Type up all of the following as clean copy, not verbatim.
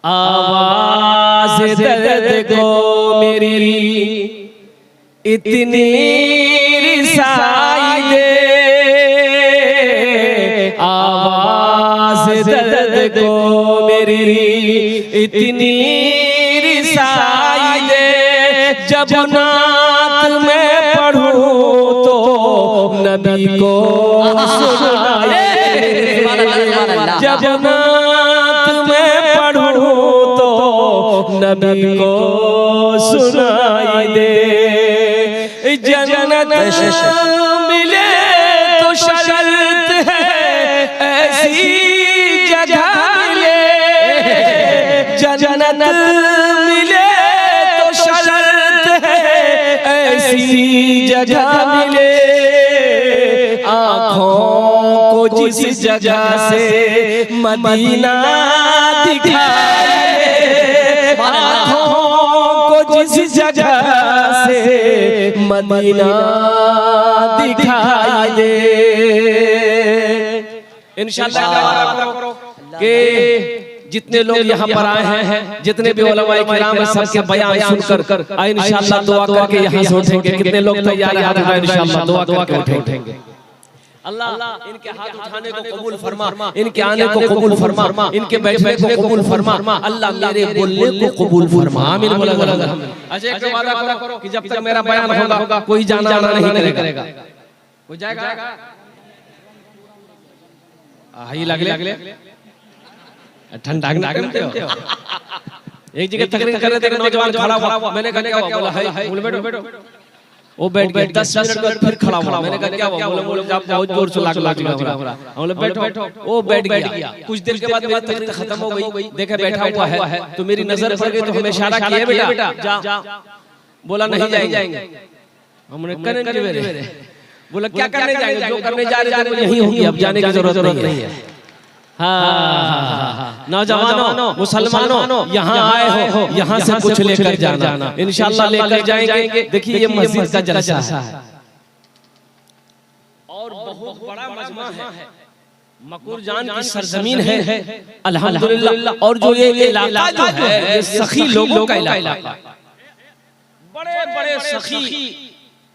आवाज दर्द को मेरी इतनी रिसाई दे, आवाज दर्द को मेरी इतनी रिसाई दे। जब नात में पढ़ूं तो नबी को सुनाए, जब नात में पढ़ूं तो नबी को सुनाई दे। जन्नत मिले तो शर्त है ऐसी जगह मिले, जन्नत मिले तो शर्त है ऐसी जगह मिले। आँखों को जिस जगह से मदीना दिखाए, आँखों को जिस जगह से मदीना दिखाई दे। इंशाअल्लाह करो कि जितने लोग यहाँ पर आए हैं, जितने भी उलमाए किराम हैं, सबके बयान सुनकर इंशाअल्लाह दुआ करके यहाँ से उठेंगे। कितने लोग तैयार हैं? इंशाअल्लाह दुआ करके उठेंगे। अल्लाह इनके हाथ उठाने को कबूल फरमा, इनके आने को कबूल फरमा, इनके बैठने को कबूल फरमा। अल्लाह मेरे बोलने को कबूल फरमा। आमीन बोला। अच्छा एक वादा करो कि जब तक मेरा बयान होगा कोई जाना आना नहीं करेगा। कोई जाएगा? ही लगले ठंडा एक जगह तकरीर कर रहे थे, नौजवान खड़ा हुआ। मैंने कहा क्या हुआ? बोला है बोले बैठो। वो बैठ गया। 10 मिनट बाद फिर खड़ा हुआ। मैंने कहा क्या हुआ? बोले जब बहुत जोर से लाग बोले बैठो। वो बैठ गया। कुछ देर के बाद मेरी तकरीर खत्म हो गई, देखे बैठा हुआ है तो मेरी नजर पड़ गई, तो हमें इशारा किया बेटा जा। बोला नहीं जाएंगे। हमने करेंगे मेरे। बोला क्या करने जाएंगे? जो करने जा रहे थे यही होंगे, अब जाने की जरूरत नहीं है। हाँ, नौजवानों मुसलमानों यहाँ आए हो, यहाँ से कुछ लेकर जाना। इंशाअल्लाह लेकर जाएंगे। देखिए ये मस्जिद का जलसा है और बहुत बड़ा मजमा है। मकूर जान की सरजमीन है अल्हम्दुलिल्लाह। और जो ये इलाका जो है ये सखी लोगों का इलाका, बड़े सखी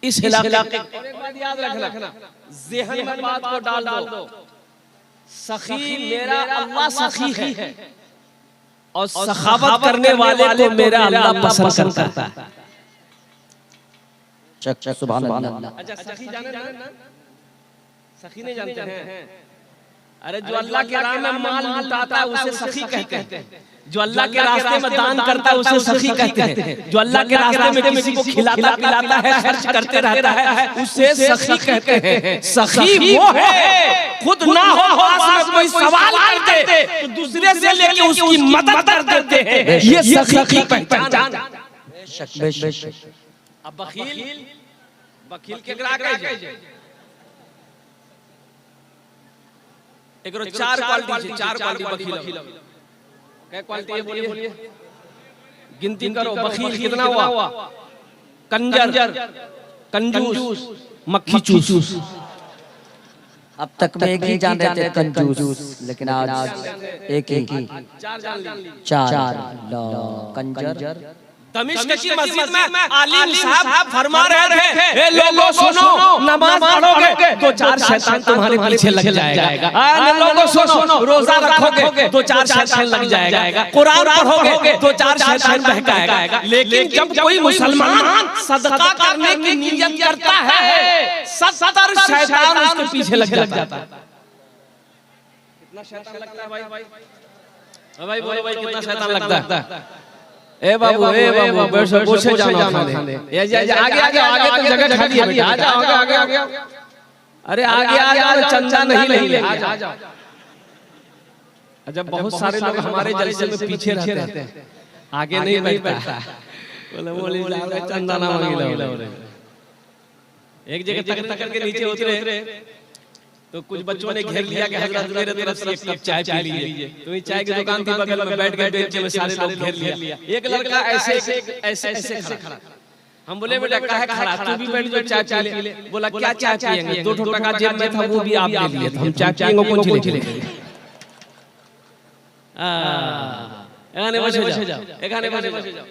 इस इलाके। और एक बात याद रखना, ज़हन में बात को डाल दो, सखी मेरा अल्लाह सखी है और सखावत करने वाले को मेरा अल्लाह पसंद करता है। चक सुभान अल्लाह। अच्छा सखी जाने ना? सखी नहीं जानते हैं? अरे जो अल्लाह के राह में माल लुटाता है उसे सखी कहते हैं। जो अल्लाह के रास्ते में दान करता है उसे सखी कहते हैं। जो अल्लाह के रास्ते में किसी को खिलाता पिलाता है, खर्च करते रहता है, उसे सखी कहते हैं। सखी वो है खुद ना हो पास में कोई सवाल कर दे तो दूसरे से लेके उसकी मदद कर देते हैं। ये सखी की पहचान। बेशक। अब बखील के ग्राहक है। एक चार क्वालिटी बखील। क्या क्वालिटी है? बोलिए गिनती करो। बखील कितना हुआ? कंजर, कंजूस, मक्खी चूस। अब तक में एक ही जान रहे थे कंजूस, लेकिन आज एक ही चार कंजर। दमिश्क की मस्जिद में आलिम साहब फरमा रहे थे, ए लोगों सुनो, नमाज पढ़ोगे तो 4 शैतान तुम्हारे पीछे लग जाएगा। लोगों सुनो, रोजा रखोगे तो 4 शैतान लग जाएगा। कुरान पढ़ोगे तो 4 शैतान बहकाएगा। लेकिन जब कोई मुसलमान सदका करने की नियत करता है 70 शैतान उसके पीछे लग जाता है। कितना शैतान लगता है भाई? बोलो भाई कितना शैतान लगता है? ए बाबू पूछे जाना खाने। आगे तो जगह खाली है बेटा, आ जाओ आगे। अरे आगे आ जाओ, चंदा नहीं लेंगे, आ जाओ। जब बहुत सारे लोग हमारे जलसे में पीछे रहते हैं, आगे नहीं बैठता। बोले चंदा ना मांगे। एक जगह तक के नीचे उतरे तो कुछ बच्चों ने घेर लिया कि हजरत मेरे तरफ से एक कप चाय पी लीजिए। तो ये चाय की दुकान थी बगल में, बैठ गए बेंच में, सारे लोग घेर लिया। एक लड़का ऐसे खड़ा। हम बोले बेटा काहे खड़ा, तू भी बैठ जो चाय पी ले। बोला क्या चाय पिएंगे? 2 टका जेब में था, वो भी आप ले लिए। हम चाय पिएंगे, कौन सी लेंगे? এখানে বসে যাও, এখানে বসে যাও।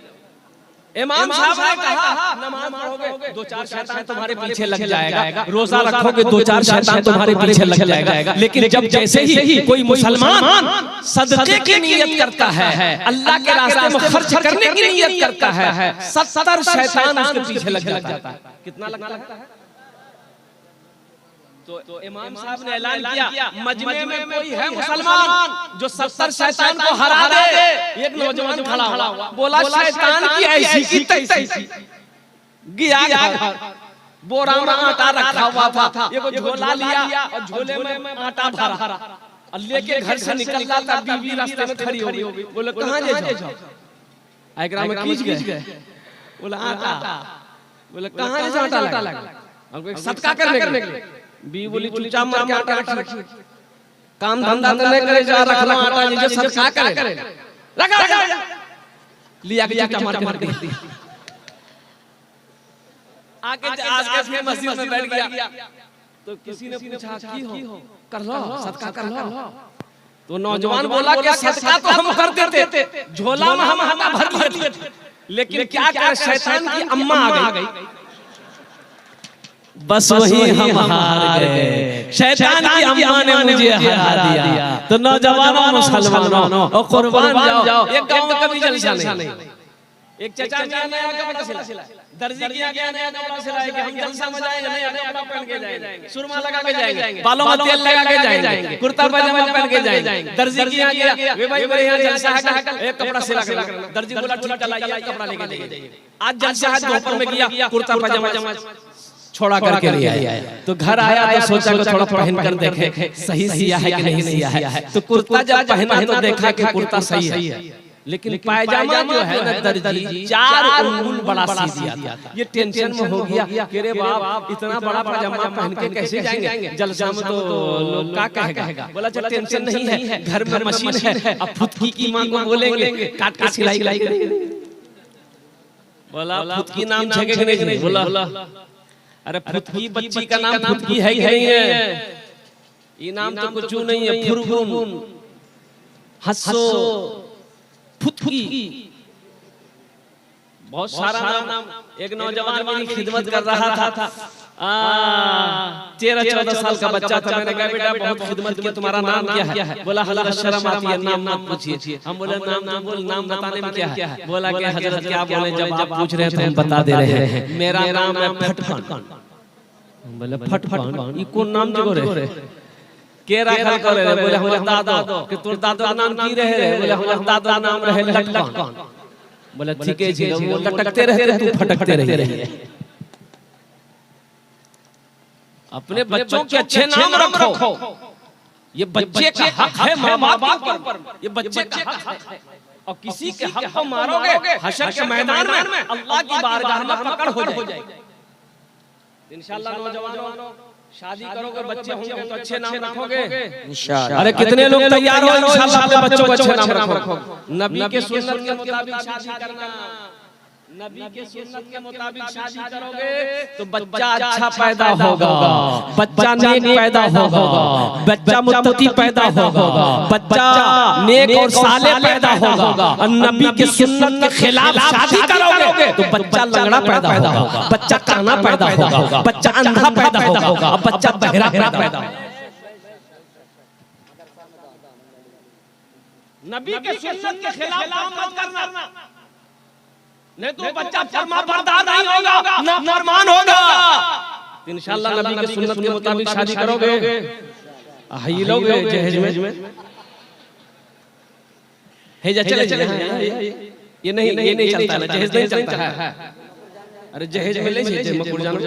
इमाम साहब ने कहा नमाज पढ़ोगे दो चार शैतान तुम्हारे पीछे लग जाएगा, रोजा रखोगे दो चार शैतान तुम्हारे पीछे लग जाएगा। लेकिन जब जैसे ही कोई मुसलमान सदके की नियत करता है, अल्लाह के रास्ते में खर्च करने की नियत करता है, 70 शैतान उसके पीछे लग जाता है। कितना लगता है? तो इमाम साहब ने ऐलान किया, मजमे में कोई है मुसलमान जो 70 शैतान को हरा दे। एक नौजवान खड़ा हुआ, बोला शैतान की ऐसी की तैसी। गया घर, बोरा में आटा रखा हुआ था, ये झोला लिया और झोले में आटा भरा और लेके घर से निकल रहा था। बीवी रास्ते में खड़ी हो गई, बोले कहाँ जाओ? आगरा में खींच गए, बोला आटा। बोले कहाँ से आटा लगा? सदका करने के लिए। बी बोली चुपचाप मर के आटा रखी, काम धंधा तो नहीं करे, जा रखना आटा जो सदका करे, रखा लिया के चुपचाप मार के दी। आके आज के मस्जिद में बैठ गया, तो किसी ने पूछा की हो? कर लो सदका कर लो। तो नौजवान बोला कि सदका तो हम कर देते, झोला में हम आटा भर लिए थे, लेकिन क्या करे शैतान की अम्मा आ गई, बस वही हम हार गए। शैतान की अम्मा ने मुझे हरा दिया। तो नौजवानों मुसलमानों और कुर्बान जाओ, एक गांव में कभी जलसा नहीं। एक चचा ने नया कपड़ा सिलाया, दर्जी किया गया नया कपड़ा सिलाया कि हम जलसा में जाएंगे, नया कपड़ा पहन के जाएंगे, सुरमा लगा के जाएंगे, बालों में तेल लगा के जाएंगे, कुर्ता पैजामा पहन के जाएंगे। दर्जी किया गया, वे भाई मेरे यहाँ जलसा है, एक कपड़ा सिला के रखना। दर्जी बोला ठीक है, लाइए कपड़ा लेके जाइए। आज जलसा है, दोपहर में गया, कुर्ता पैजामा छोड़ा करके ले आया। तो घर आया तो सोचा कि थोड़ा पहन कर देखे सही सिया है कि नहीं सिया है। तो कुर्ता जब पहना तो देखा कि कुर्ता सही है, लेकिन पायजामा जो है ना दर्जी 4 अंगुल बड़ा सी दिया था। ये टेंशन में हो गया कि रे बाप इतना बड़ा पायजामा पहन के कैसे जाएंगे जलसा में, तो लोग क्या कहेगा। बोला चल टेंशन नहीं है, घर में मशीन है, अब फुदकी की मां को बोलेंगे काट के सिलाई करेंगे। बोला फुदकी नाम जगह के नहीं? बोला अरे फुदकी बच्ची का नाम फुदकी है ही नहीं है, ये नाम तो कुछ नहीं है। फुरगुन, हंसो, फुदकी, बहुत सारा नाम। एक नौजवान मेरी खिदमत कर रहा था, 13-14 साल का बच्चा था। मैंने कहा बेटा बहुत खिदमत की, तुम्हारा नाम क्या है? बोला हजरत शर्म आती है, नाम मत पूछिए। हम बोले नाम बोल, नाम बताने में क्या है? बोला कि हजरत क्या बोले, जब आप पूछ रहे थे हम बता दे रहे हैं, मेरा नाम है फटफन। बोले फटफन ये कौन नाम जो रे के रखल करे? बोले हमर दादो कि तोर दादो का नाम की रहे? बोले हमर दादो का नाम रहे लटकन। बोले ठीक है, वो लटकते रहते तू फटकते रहिए। अपने बच्चों के अच्छे नाम रखो, ये बच्चे का हक है माँ बाप के ऊपर, ये बच्चे का हक है। और किसी के हक को मारोगे हशर के मैदान में अल्लाह की बारगाह में पकड़ हो जाएगी। इंशाअल्लाह नौजवानों शादी करोगे, बच्चे होंगे तो अच्छे नाम रखोगे इंशाअल्लाह। अरे कितने लोग तैयार हो इंशाअल्लाह अपने बच्चों को अच्छे नाम रखोगे। नबी के सुन्नत के मुताबिक शादी करना, नबी के सुन्नत के मुताबिक शादी करोगे तो बच्चा अच्छा पैदा होगा, बच्चा नेक पैदा होगा, बच्चा मुत्तकी पैदा होगा, बच्चा नेक और साले पैदा होगा। और नबी के सुन्नत के खिलाफ शादी करोगे तो बच्चा लंगड़ा पैदा होगा, बच्चा काना पैदा होगा, बच्चा अंधा पैदा होगा, बच्चा बहरा पैदा होगा। नबी के सुन्नत के खिलाफ काम मत करना, नहीं तो बच्चा फरमा बरदार नहीं होगा, ना फरमान होगा। इंशाअल्लाह नबी के सुन्नत के मुताबिक शादी करोगे। ये लोग जहेज में है जा चले ये नहीं चलता ना, जहेज नहीं चलता है। अरे जहेज में ले जे मकुर जानो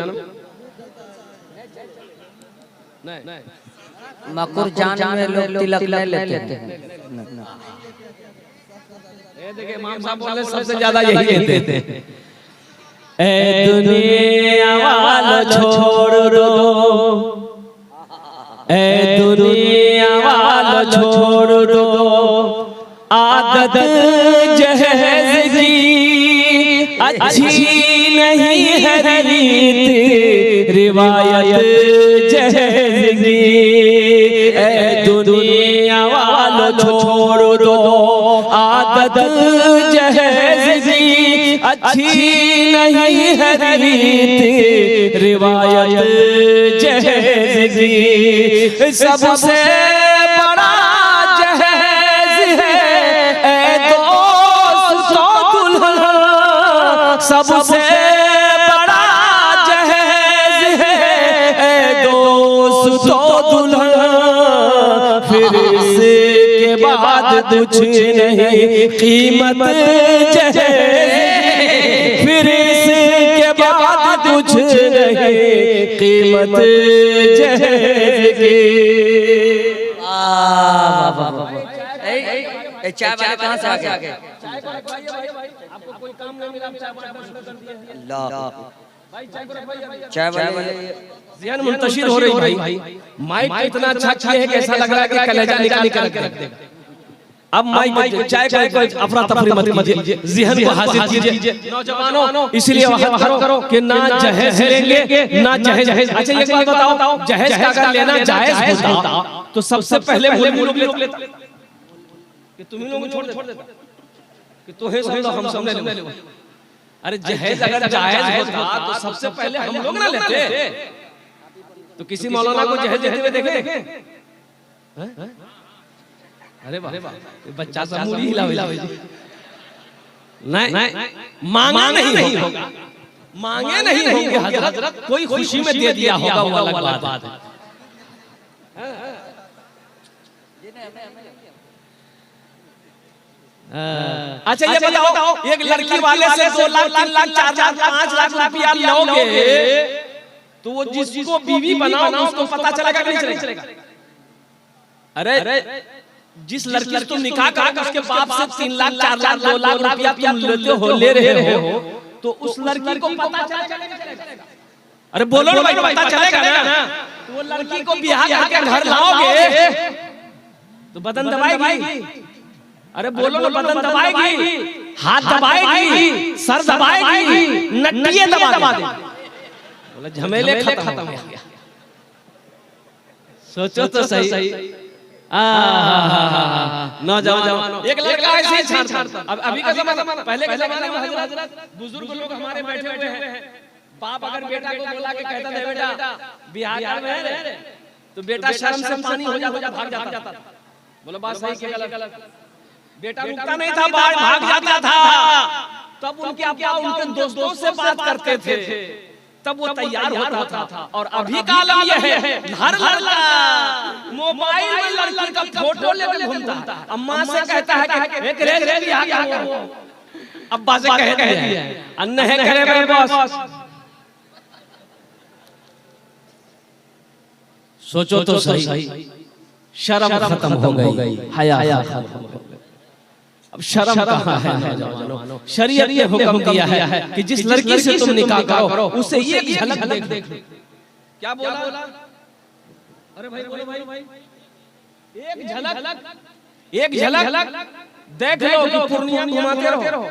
नहीं, मकुर जान में लोग तिलक ले लेते हैं। देखिए इमाम साहब बोले सबसे ज्यादा यही कहते हैं, ए दुनिया वालों छोड़ दो, ए दुनिया वालों छोड़ दो, आदत जहेज की अच्छी नहीं है रीत रिवायत जहेज की। ए दुनिया वालों छोड़ दो, आदत जहेज की अच्छी नहीं है रीत रिवायत जहेज की सबसे बड़ा जहेज है ए दोस्तों दुल्हन सबसे बड़ा जहेज है ए दोस्तों दुल्हन फिर इसके बाद कुछ नहीं कीमत जहेज फिर इसके बाद कुछ नहीं कीमत जहेज की। चाय वाले कहाँ से आ गए? आपको कोई काम नहीं मिला चाय वाले ज़हन मुंतशिर हो रही भाई माइक इतना अच्छा किया है कि ऐसा लग रहा है कि कलेजा निकाल के रख देगा। अब माइक चाय को अफरा तफरी मत कीजिए, ज़हन को हाजिर कीजिए नौजवानों, इसलिए वहां करो कि ना जहेज लेंगे ना जहेज। अच्छा एक बात बताओ, जहेज का अगर लेना जायज होता तो सबसे पहले लोग लेता कि तुम ही लोग छोड़ देता कि तोहे सब लोग हम सब ले लो। अरे जहेज अगर जायज होता तो सबसे पहले हम लोग ना लेते। तो किसी मौलाना को जहेज देते हुए देखे? अरे वाह बच्चा सब मुड़ी हिलावे नहीं मांगा नहीं होगा, मांगे नहीं होंगे हजरत, कोई खुशी में दे दिया होगा वो अलग बात है। अच्छा ये बताओ एक लड़की वाले से 2 लाख 3 लाख 4 लाख 5 लाख रुपया लोगे तो वो जिसको बीवी बनाओ उसको पता चलेगा कि नहीं चलेगा? अरे जिस लड़की से तुम निकाह करोगे उसके बाप से 3 लाख 4 लाख 2 लाख रुपया तुम ले रहे हो तो उस लड़की को पता चलेगा? अरे बोलो ना भाई, पता चलेगा ना? तो वो लड़की को ब्याह करके घर लाओगे तो बदन दबाएगी। अरे बोलो ना, बदन दबाएगी, हाथ दबाएगी, सर दबाएगी, नटिये दबा देगी। बोला झमेले खत्म हो गया। सोचो तो सही। नौजवानों एक लड़का ऐसे ही छाड़ता। अब अभी का जमाना, पहले के जमाने में हजरत बुजुर्ग लोग हमारे बैठे हुए हैं, बाप अगर बेटा को बोला के कहता था बेटा बिहार में है तो बेटा शर्म से पानी हो जाता, भाग जाता था। बोलो बात सही कि गलत? बेटा रुकता नहीं था, भाग जाता था। तब उनके अब्बा उनके दोस्तों से बात करते थे, तब वो तैयार होता था। और अभी का आलम यह है हर लड़का मोबाइल में लड़की का फोटो लेकर घूमता, अम्मा से कहता है कि एक रे बियाह करो, अब्बा से कह दिया अन्ना है करे मेरे बॉस। सोचो तो सही, शर्म खत्म हो गई, हया खत्म हो गई। अब शर्म कहाँ है नौजवानों? शरीयत ने हुक्म दिया है कि जिस लड़की से तुम निकाह करो उसे एक झलक देख। क्या बोला? अरे भाई बोलो भाई, एक झलक देख लो कि पूर्णिया घुमाते रहो।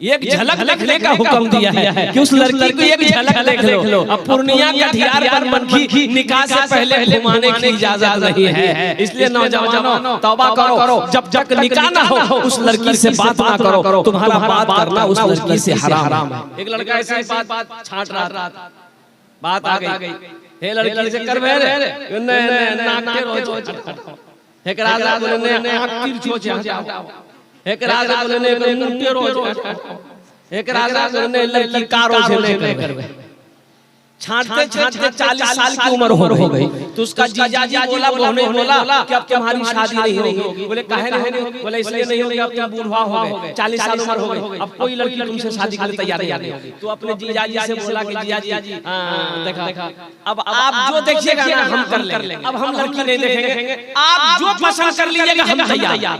एक झलक देखने का हुक्म दिया है कि उस लड़की को एक झलक देख लो। अब पूर्णिया कटिहार पर मनकी निकाह से पहले घुमाने की इजाजत नहीं है। इसलिए नौजवानों तौबा करो, जब तक निकाह ना हो उस लड़की से बात ना करो। तुम्हारा बात करना उस लड़की से हराम है। एक लड़का ऐसे बात छाट रहा था, बात आ गई, हे लड़की से कर रे नाक के रोज एक राजा बोले ने आंख तिरछो जाओ, एक राजा बोले ने मुंह रोज, एक राजा बोले ने लड़की कारो से लेकर छांटते 40 साल की उम्र हो गई तो उसका जीजा जी बोला कि अब तुम्हारी शादी नहीं होगी। बोले काहे नहीं होगी? बोले इसलिए नहीं होगी, अब तुम बूढ़ा हो गए, 40 साल उम्र हो गई, अब कोई लड़की तुमसे शादी के लिए तैयार नहीं होगी। तो अपने जीजा जी से बोला कि जीजा जी देखा अब आप जो देखिएगा ना हम कर लेंगे, अब हम लड़की नहीं देखेंगे, आप जो पसंद कर लीजिएगा हम तैयार।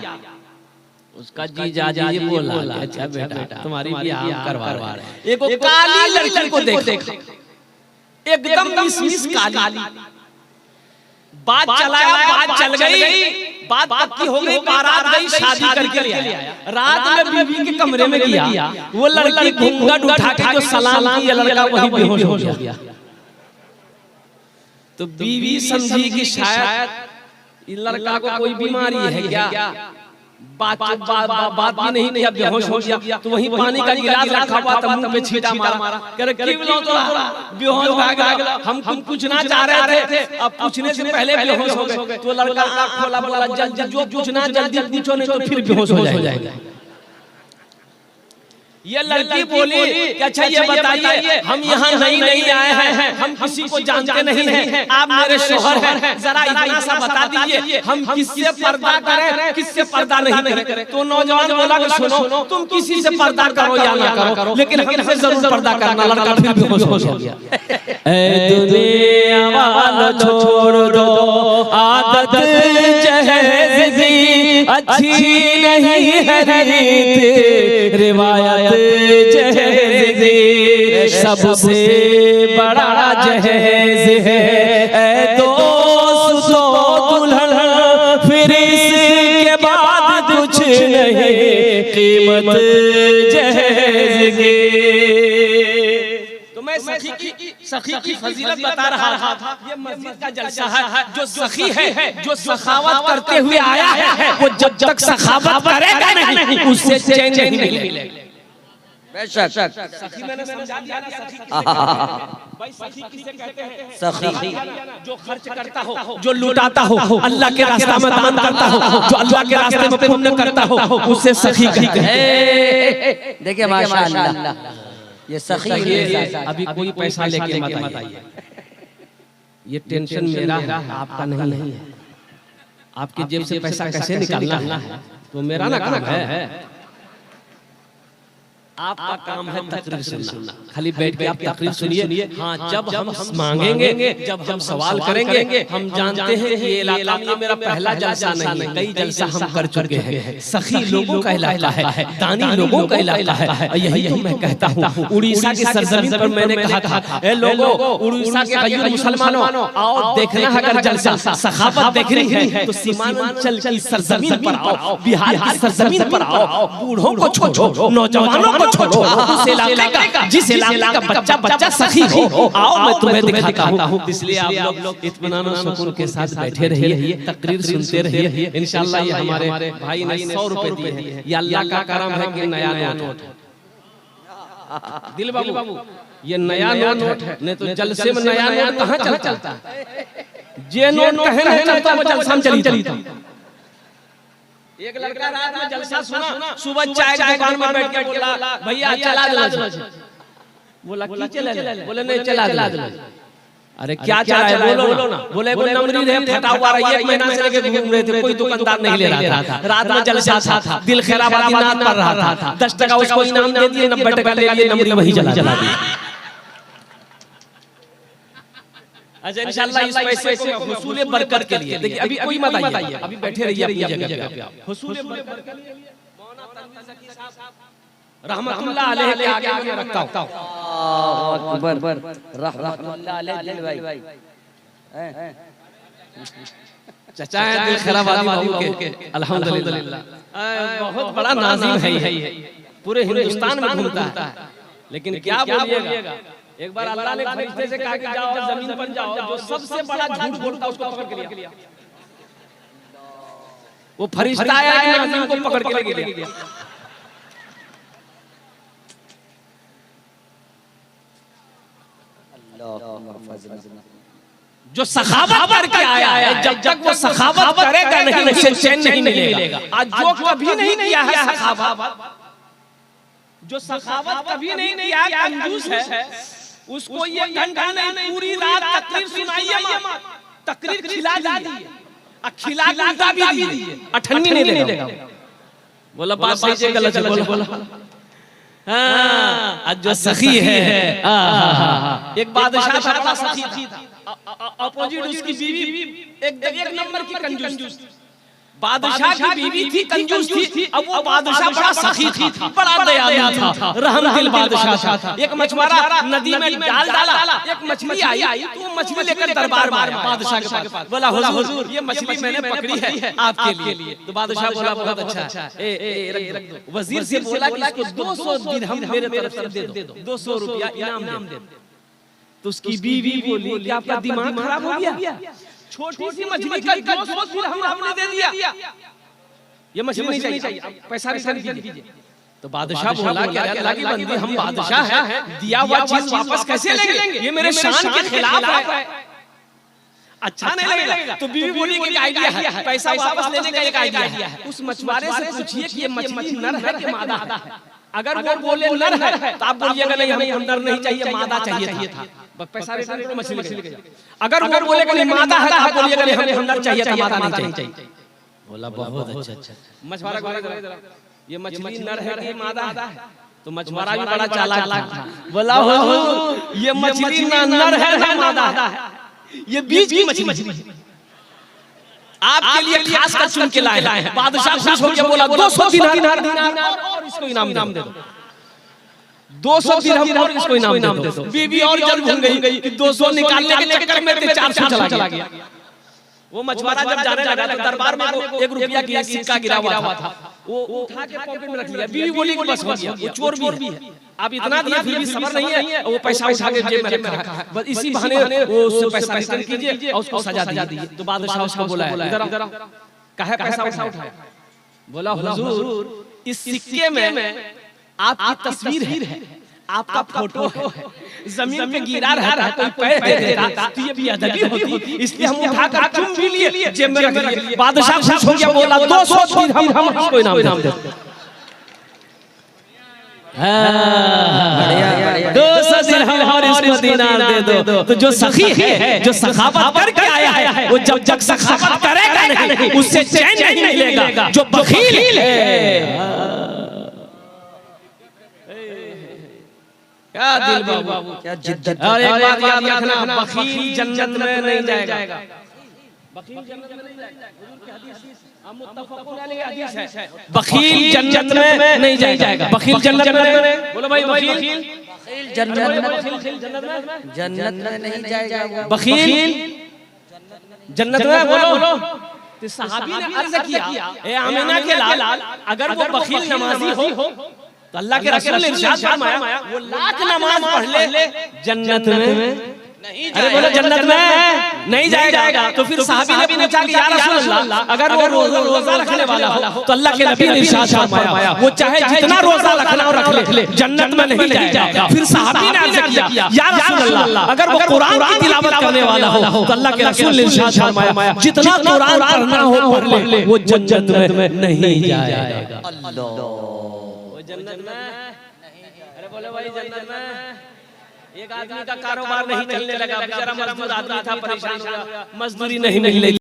उसका जीजा जी बोला अच्छा बेटा तुम्हारी ब्याह करवा रहे हैं। एक काली लड़की को देखा, एकदम मिस काली, बात चलाया, बात चल गई, बात पक्की हो गई, बारात गई, शादी करके ले आया। रात में बीवी के कमरे में गया, वो लड़की घूंघट उठा के जो सलाम किया, लड़का वहीं बेहोश हो गया। तो बीवी समझी कि शायद इस लड़का को कोई बीमारी है क्या, बात भी नहीं किया, बेहोश हो गया। तो वहीं पानी का गिलास रखा हुआ था, मुंह पे छींटा मारा, कह रहे क्यों लो तो बेहोश हो गया। हम पूछना चाह रहे थे, अब पूछने से पहले बेहोश हो गए। तो लड़का आँख खोला, बोला जल्दी जो पूछना जल्दी पूछो, नहीं तो फिर बेहोश हो जाएगा। ये लड़की बोली कि अच्छा ये बताइए, हम यहाँ नहीं आए हैं, हम किसी को जानते नहीं हैं, आप मेरे शोहर हैं, जरा इतना सा बता दीजिए हम किससे पर्दा करें, किससे पर्दा नहीं करें। तो नौजवान बोला कि सुनो, तुम किसी से पर्दा करो या ना करो, लेकिन हमसे जरूर पर्दा करना। लड़का फिर बेहोश हो गया। ऐ दुनिया वालों छोड़ दो आदत जहेज की, अच्छी नहीं है रीत रिवायत जहेज सबसे बड़ा जहेज है। ऐ दोस्तों दुल्हन फिर इसके बाद कुछ नहीं, कीमत जहेज की। तो मैं सखी की फजीलत बता रहा था। ये मस्जिद का जलसा है, जो सखी है, जो सखावत करते हुए आया है, वो जब तक सखावत करेगा नहीं उससे चैन नहीं मिलेगा। सखी मैंने समझा दिया ना, सखी भाई सखी किसे कहते हैं? सखी जो खर्च करता हो, जो लुटाता हो, अल्लाह के रास्ते में दान करता हो, जो अल्लाह के रास्ते में पुण्य करता हो, उसे सखी कहते हैं। देखिए माशाअल्लाह, ये सखी अभी कोई पैसा लेके मत आइए, ये टेंशन मेरा है, आपका नहीं है। आपकी जेब से पैसा कैसे निकालना है तो मेरा ना काम है, आपका काम है तकरीर सुनना। खाली बैठ के आप तकरीर सुनिए। हाँ, जब हम मांगेंगे, जब हम सवाल करेंगे, हम जानते हैं कि ये इलाका में मेरा पहला जलसा नहीं, कई जलसा हम कर चुके हैं। सखी लोगों का इलाका है, दानी लोगों का इलाका है। यही तो मैं कहता हूँ। उड़ीसा की सरजमीन पर मैंने कहा था, ए लोगों, उड़ीसा के गैर मुसलमानों, आओ देखना है अगर जलसा सखावत देखनी है तो सीमांचल की सरजमीन पर आओ, बिहार की सरजमीन पर आओ। बूढ़ों को छोड़ो, नौजवानों को छोड़ो, उस इलाके का, जिस इलाके का बच्चा सखी हो, आओ मैं तुम्हें दिखाता हूँ। इसलिए आप लोग इत्मीनान और सुकून के साथ बैठे रहिए, तकरीर सुनते रहिए। इंशाअल्लाह ये हमारे भाई ने 100 रुपए दिए हैं, ये अल्लाह का करम है कि नया नोट है। दिल बाबू ये नया नोट है, नहीं तो जलसे में नया नोट कहाँ चलता है? जे नोट कहे नहीं चलता वो जलसा में चली। एक लड़का रात में जलसा सुना, सुबह चाय की दुकान में बैठ के बोला भैया चला दो। बोला की चला? बोले नहीं चला दो। अरे क्या चला है बोलो ना। बोले वो नमरी है, फटा हुआ रहा है, 1 महीना से लेके घूम रहे थे, कोई दुकानदार नहीं ले रहा था। रात में जलसा था, दिल खैराबादी नाद पड़ रहा था, 10 टका उसको इनाम दे दिए, 90 टका ले लिए, नमरी वही जला दी। अच्छा इंशाअल्लाह इस पैसे को हुसूल बरकत के लिए, देखिए अभी कोई मत आइए, अभी बैठे रहिए अपनी जगह पे। हुसूल बरकत के लिए मौलाना तनवीर ज़की साहब रहमतुल्लाह अलैह के आगे मैं रखता हूं। अल्लाहु अकबर, रहमतुल्लाह अलैह भाई। चाचा है दिल खैराबादी बाबू के, अल्हम्दुलिल्लाह बहुत बड़ा नाज़िम है ये, पूरे हिंदुस्तान में घूमता है। लेकिन क्या बोलिएगा, एक बार अल्लाह ने फरिश्ते से कहा कि जाओ जमीन पर जाओ, जो सबसे बड़ा झूठ बोलता उसको पकड़ के लिया। वो फरिश्ता आया कि नाज़िम को पकड़ के ले गया। जो सखावत करके आया है, जब तक वो सखावत करेगा नहीं उसे चैन नहीं मिलेगा। आज जो कभी नहीं किया है सखावत, जो सखावत कभी नहीं किया, कंजूस है, उसको ये घंटा नहीं पूरी रात तकरीर सुनाइए मत, तकरीर खिला दीजिए, खिला भी दीजिए, अठन्नी नहीं देगा। बोला बात सही है गलत है, बोला हाँ। आज जो सखी है, एक बादशाह था, बड़ा सखी था, अपोजिट उसकी बीवी एक नंबर की कंजूस। बादशाह की बीवी थी, कंजूस थी, अब वो बादशाह बड़ा सखी था, बड़ा दयालु था, रहमदिल बादशाह था। एक मछुआरा नदी में जाल डाला, एक मछली आई, तो मछली लेकर दरबार में आया बादशाह के पास। बोला हुजूर ये मछली मैंने पकड़ी है आपके लिए। तो बादशाह बोला बहुत अच्छा, रख दो। वजीर से बोला कि इसको 200 दिरहम मेरे तरफ से दे दो, 200 रुपया इनाम दे। तो उसकी बीवी बोली कि आपका दिमाग खराब हो गया, छोटी सी मछली का 200 दिरहम हमने दे दिया। ये मछली नहीं चाहिए, आप पैसा रिटर्न कीजिए। तो बादशाह बोला कि अल्लाह की बंदी, हम बादशाह हैं, दिया हुआ चीज वापस कैसे लेंगे, ये मेरे शान के खिलाफ है, अच्छा नहीं लगेगा। तो बीवी बोली कि आइडिया है, पैसा वापस लेने का एक आइडिया है। उस मछुआरे से पूछिए कि ये मछली नर है कि मादा है। अगर वो बोले नर है तो आप बोलिएगा नहीं हमें नर नहीं चाहिए, मादा चाहिए था, बस पैसा रिटर्न करो, मछली लेके जाओ। अगर वो बोलेगा नहीं मादा है तो आप बोलिएगा नहीं हमें नर चाहिए था, मादा नहीं चाहिए। बोला बहुत अच्छा। मछुआरा बोला ये मछली नर है कि मादा है? तो मछुआरा भी बड़ा चालाक था, बोला हुजूर ये मछली ना नर है ना मादा है, ये बीच की मछली आपके लिए खास कर चुन के लाए हैं। बादशाह खुश होकर बोला 200 दिनार और इसको इनाम दे दो, 200 दिरहम और इसको इनाम दे दो। बीवी और जल्द भूल गई कि 200 निकालने के चक्कर में 400 चला गया। वो मछुआरा जब जाने लगा तो दरबार में 1 रुपया की सिक्का गिरा हुआ था, वो उठा के पॉकेट में रख लिया। बीवी बोली कि बस हो गया, वो चोर भी है, अब इतना दिया फिर भी सबर नहीं है, वो पैसा उठा के जेब में रखा है, बस इसी बहाने वो उससे पैसा रिटर्न कीजिए और उसको सजा दीजिए। तो बादशाह उसको बोला इधर कहे पैसा उठाया, बोला हुजूर इस सिक्के में आपकी तस्वीर है, आपका फोटो है, जमीन पे गिरा रहा कोई पैर दे देता तो ये भी अदबी होती, इसलिए हम उठाकर चुम भी लिए, जेब में रख लिए। बादशाह खुश हो गया, बोला 200 दिरहम इसको इनाम दे दो। 200 दिरहम और इसको दिनार दे दो। तो जो सखी है, जो सखावत करके आया है, वो जब सखावत करेगा नहीं उससे चैन नहीं मिलेगा। जो बखील है, क्या दिल बाबू, क्या जिद्दत। और एक बात याद रखना, बखील जन्नत में नहीं जाएगा, बखील जन्नत में नहीं जाएगा, मुत्तफक़ुन अलैहि हदीस है। बखील जन्नत में नहीं जाएगा, बखील जन्नत में, बोलो भाई बखील जन्नत में नहीं जाएगा, बखील जन्नत में, बोलो। तो सहाबी ने अर्ज किया, ए आमिना के लाल, अगर वो बखील नमाजी हो तो अल्लाह के रसूल ने इरशाद फरमाया वो लाख नमाज पढ़ ले जन्नत में नहीं जाएगा। अरे बोलो जन्नत में नहीं जाएगा। तो फिर सहाबी ने पूछा कि या रसूल अल्लाह अगर वो रोजा रखने वाला हो तो अल्लाह के नबी ने इरशाद फरमाया वो चाहे जितना रोजा रखना हो रख ले, जन्नत में नहीं जाएगा। फिर सहाबी ने अर्ज किया या रसूल अल्लाह अगर वो कुरान की तिलावत करने वाला हो तो अल्लाह के रसूल ने इरशाद फरमाया जितना कुरान पढ़ना हो पढ़ ले, वो जन्नत में नहीं जाएगा। अल्लाह जन्नत में नहीं। अरे बोले भाई जन्नत में एक आदमी का कारोबार नहीं चलने लगा, बेचारा मजदूर आदमी था, परेशान हो गया, मजदूरी नहीं मिल रही।